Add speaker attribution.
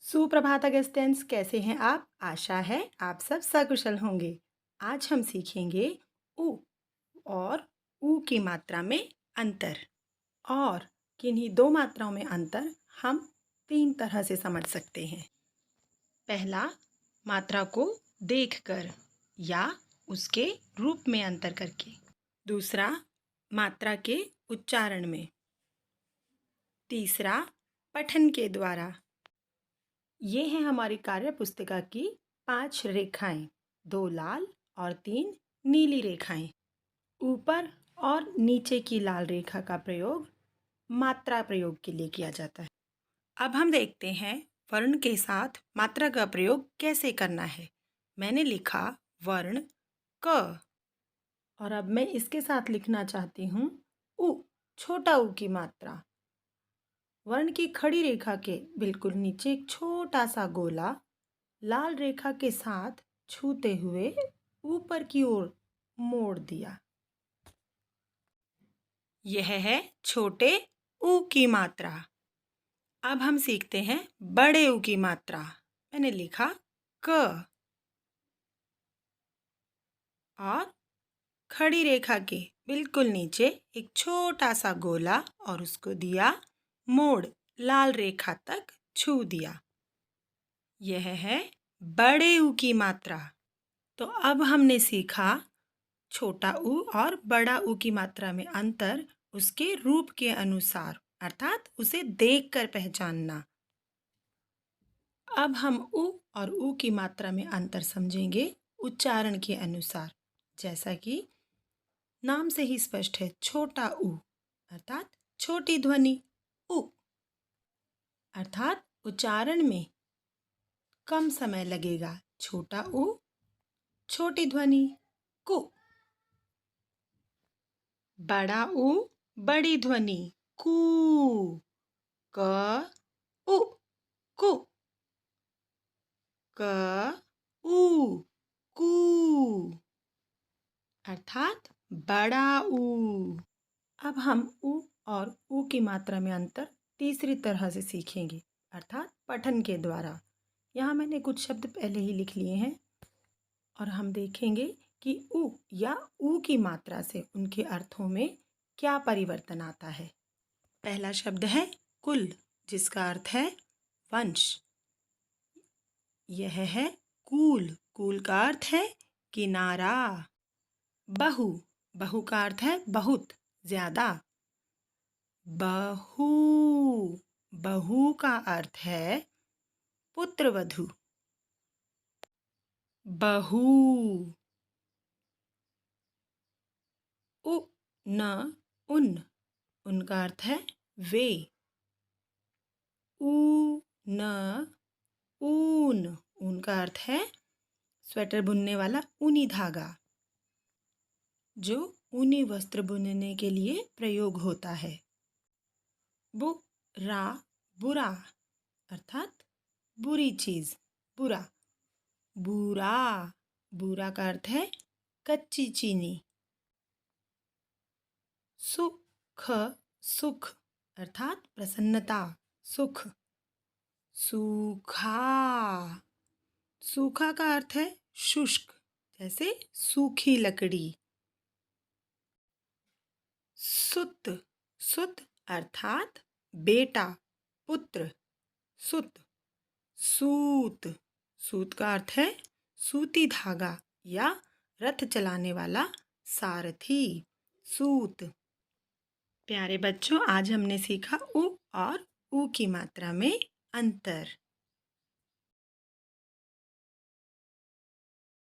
Speaker 1: सुप्रभात अगस्त्यंस, कैसे हैं आप? आशा है आप सब सकुशल होंगे। आज हम सीखेंगे उ और ऊ की मात्रा में अंतर और किन्हीं दो मात्राओं में अंतर हम तीन तरह से समझ सकते हैं। पहला, मात्रा को देखकर या उसके रूप में अंतर करके। दूसरा, मात्रा के उच्चारण में। तीसरा, पठन के द्वारा। ये हैं हमारी कार्य पुस्तिका की 5 रेखाएं, 2 लाल और 3 नीली रेखाएं। ऊपर और नीचे की लाल रेखा का प्रयोग मात्रा प्रयोग के लिए किया जाता है। अब हम देखते हैं वर्ण के साथ मात्रा का प्रयोग कैसे करना है। मैंने लिखा वर्ण क और अब मैं इसके साथ लिखना चाहती हूँ उ, छोटा ऊ की मात्रा। वर्ण की खड़ी रेखा के बिल्कुल नीचे एक छोटा सा गोला लाल रेखा के साथ छूते हुए ऊपर की ओर मोड़ दिया। यह है छोटे ऊ की मात्रा। अब हम सीखते हैं बड़े ऊ की मात्रा। मैंने लिखा क और खड़ी रेखा के बिल्कुल नीचे एक छोटा सा गोला और उसको दिया मोड़, लाल रेखा तक छू दिया। यह है बड़े ऊ की मात्रा। तो अब हमने सीखा छोटा ऊ और बड़ा ऊ की मात्रा में अंतर उसके रूप के अनुसार, अर्थात उसे देखकर पहचानना। अब हम ऊ और ऊ की मात्रा में अंतर समझेंगे उच्चारण के अनुसार। जैसा कि नाम से ही स्पष्ट है, छोटा ऊ अर्थात छोटी ध्वनि उ, अर्थात उच्चारण में कम समय लगेगा। छोटा ऊ, छोटी ध्वनि कु। बड़ा ऊ, बड़ी ध्वनि कू। क उ, कु। क ऊ, कू, अर्थात बड़ा ऊ। अब हम ऊ और ऊ की मात्रा में अंतर तीसरी तरह से सीखेंगे, अर्थात पठन के द्वारा। यहाँ मैंने कुछ शब्द पहले ही लिख लिए हैं और हम देखेंगे कि ऊ या ऊ की मात्रा से उनके अर्थों में क्या परिवर्तन आता है। पहला शब्द है कुल, जिसका अर्थ है वंश। यह है कूल, कूल का अर्थ है किनारा। बहु, बहु का अर्थ है बहुत, ज्यादा। बहू, बहू का अर्थ है पुत्रवधू। बहू। उ न उन, उनका अर्थ है वे। ऊ न ऊन, ऊन का अर्थ है स्वेटर बुनने वाला ऊनी धागा, जो ऊनी वस्त्र बुनने के लिए प्रयोग होता है। बुरा, बुरा अर्थात बुरी चीज, बुरा। बुरा, बुरा का अर्थ है कच्ची चीनी। सुख, सुख अर्थात प्रसन्नता, सुख। सूखा, सूखा का अर्थ है शुष्क, जैसे सूखी लकड़ी। सुत, सुत अर्थात बेटा, पुत्र, सुत। सूत, सूत का अर्थ है सूती धागा या रथ चलाने वाला सारथी, सूत। प्यारे बच्चों, आज हमने सीखा उ और ऊ की मात्रा में अंतर।